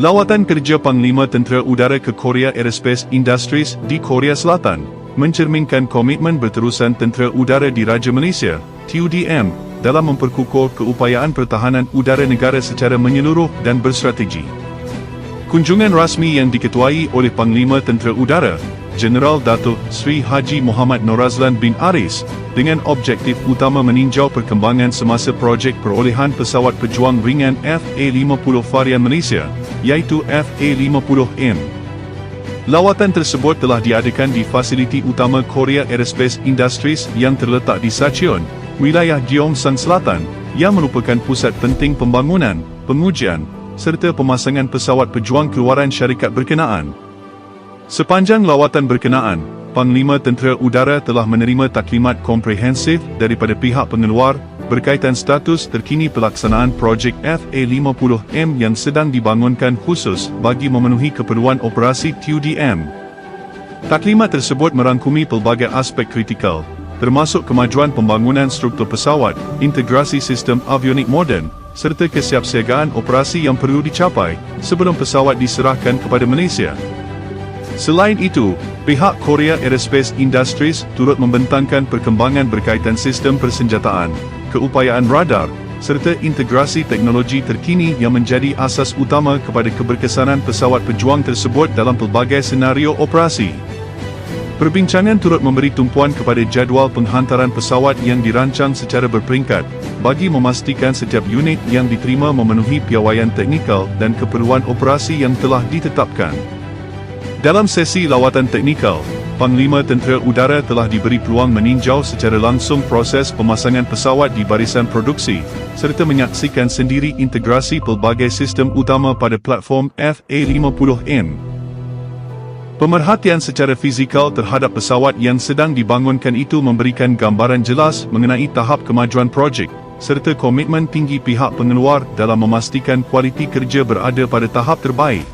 Lawatan kerja Panglima Tentera Udara ke Korea Aerospace Industries di Korea Selatan mencerminkan komitmen berterusan Tentera Udara di Raja Malaysia, TUDM, dalam memperkukuh keupayaan pertahanan udara negara secara menyeluruh dan berstrategi. Kunjungan rasmi yang diketuai oleh Panglima Tentera Udara, Jeneral Datuk Sri Haji Muhammad Norazlan bin Aris, dengan objektif utama meninjau perkembangan semasa projek perolehan pesawat pejuang ringan FA-50 varian Malaysia, iaitu FA-50M. Lawatan tersebut telah diadakan di fasiliti utama Korea Aerospace Industries yang terletak di Sacheon, wilayah Gyeongsang Selatan, yang merupakan pusat penting pembangunan, pengujian, serta pemasangan pesawat pejuang keluaran syarikat berkenaan. Sepanjang lawatan berkenaan, Panglima Tentera Udara telah menerima taklimat komprehensif daripada pihak pengeluar berkaitan status terkini pelaksanaan projek FA-50M yang sedang dibangunkan khusus bagi memenuhi keperluan operasi TUDM. Taklimat tersebut merangkumi pelbagai aspek kritikal, termasuk kemajuan pembangunan struktur pesawat, integrasi sistem avionik moden, serta kesiapsiagaan operasi yang perlu dicapai sebelum pesawat diserahkan kepada Malaysia. Selain itu, pihak Korea Aerospace Industries turut membentangkan perkembangan berkaitan sistem persenjataan, keupayaan radar, serta integrasi teknologi terkini yang menjadi asas utama kepada keberkesanan pesawat pejuang tersebut dalam pelbagai senario operasi. Perbincangan turut memberi tumpuan kepada jadual penghantaran pesawat yang dirancang secara berperingkat, bagi memastikan setiap unit yang diterima memenuhi piawaian teknikal dan keperluan operasi yang telah ditetapkan. Dalam sesi lawatan teknikal, Panglima Tentera Udara telah diberi peluang meninjau secara langsung proses pemasangan pesawat di barisan produksi, serta menyaksikan sendiri integrasi pelbagai sistem utama pada platform FA-50M. Pemerhatian secara fizikal terhadap pesawat yang sedang dibangunkan itu memberikan gambaran jelas mengenai tahap kemajuan projek, serta komitmen tinggi pihak pengeluar dalam memastikan kualiti kerja berada pada tahap terbaik.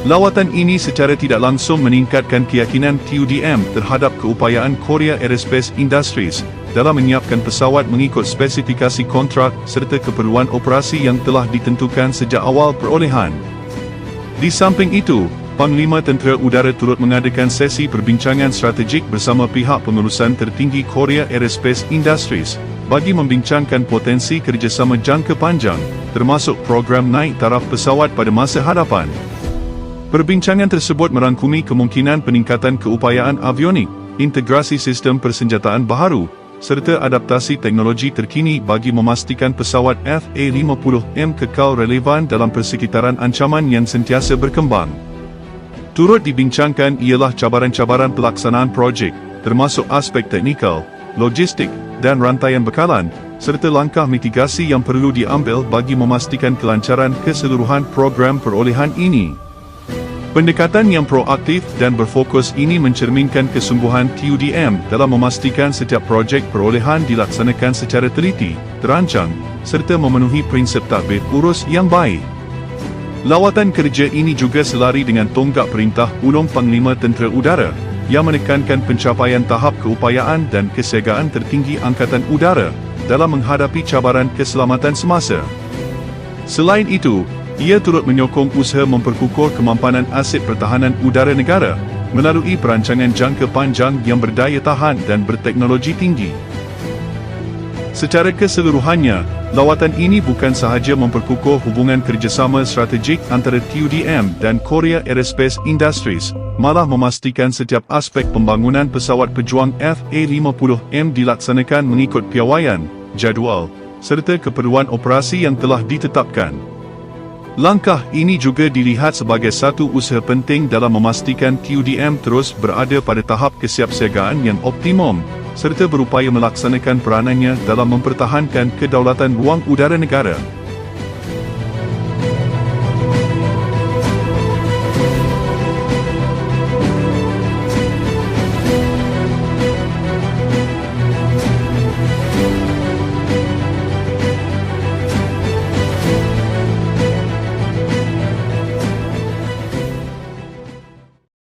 Lawatan ini secara tidak langsung meningkatkan keyakinan TUDM terhadap keupayaan Korea Aerospace Industries dalam menyiapkan pesawat mengikut spesifikasi kontrak serta keperluan operasi yang telah ditentukan sejak awal perolehan. Di samping itu, Panglima Tentera Udara turut mengadakan sesi perbincangan strategik bersama pihak pengurusan tertinggi Korea Aerospace Industries bagi membincangkan potensi kerjasama jangka panjang, termasuk program naik taraf pesawat pada masa hadapan. Perbincangan tersebut merangkumi kemungkinan peningkatan keupayaan avionik, integrasi sistem persenjataan baharu, serta adaptasi teknologi terkini bagi memastikan pesawat FA-50M kekal relevan dalam persekitaran ancaman yang sentiasa berkembang. Turut dibincangkan ialah cabaran-cabaran pelaksanaan projek, termasuk aspek teknikal, logistik, dan rantaian bekalan, serta langkah mitigasi yang perlu diambil bagi memastikan kelancaran keseluruhan program perolehan ini. Pendekatan yang proaktif dan berfokus ini mencerminkan kesungguhan TUDM dalam memastikan setiap projek perolehan dilaksanakan secara teliti, terancang, serta memenuhi prinsip tadbir urus yang baik. Lawatan kerja ini juga selari dengan tonggak Perintah Ulung Panglima Tentera Udara yang menekankan pencapaian tahap keupayaan dan kesiagaan tertinggi Angkatan Udara dalam menghadapi cabaran keselamatan semasa. Selain itu, ia turut menyokong usaha memperkukuh kemampanan aset pertahanan udara negara melalui perancangan jangka panjang yang berdaya tahan dan berteknologi tinggi. Secara keseluruhannya, lawatan ini bukan sahaja memperkukuh hubungan kerjasama strategik antara TUDM dan Korea Aerospace Industries, malah memastikan setiap aspek pembangunan pesawat pejuang FA-50M dilaksanakan mengikut piawaian, jadual, serta keperluan operasi yang telah ditetapkan. Langkah ini juga dilihat sebagai satu usaha penting dalam memastikan TUDM terus berada pada tahap kesiapsiagaan yang optimum, serta berupaya melaksanakan peranannya dalam mempertahankan kedaulatan ruang udara negara.